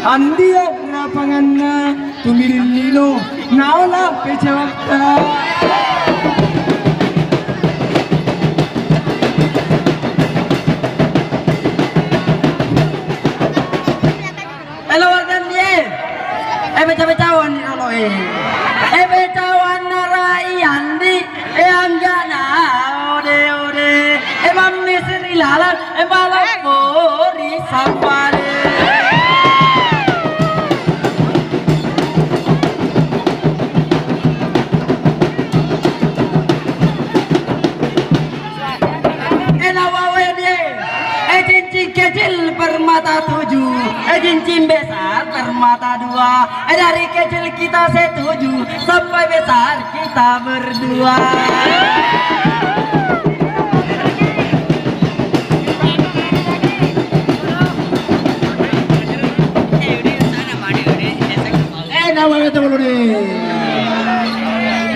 Andia rapanganna tumirin lilo naola pecawakta. Hello warga dia. Becawan ni rolo becawan narai andi anggana ode ode mamni sri lalat balap pori sapare. Cincin kecil bermata 7, cincin besar bermata 2. Dari kecil kita setuju sampai besar kita berdua.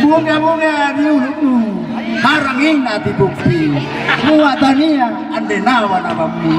Bunga-bunga di ulu harangin ati bukti muatania ande nawa namamu.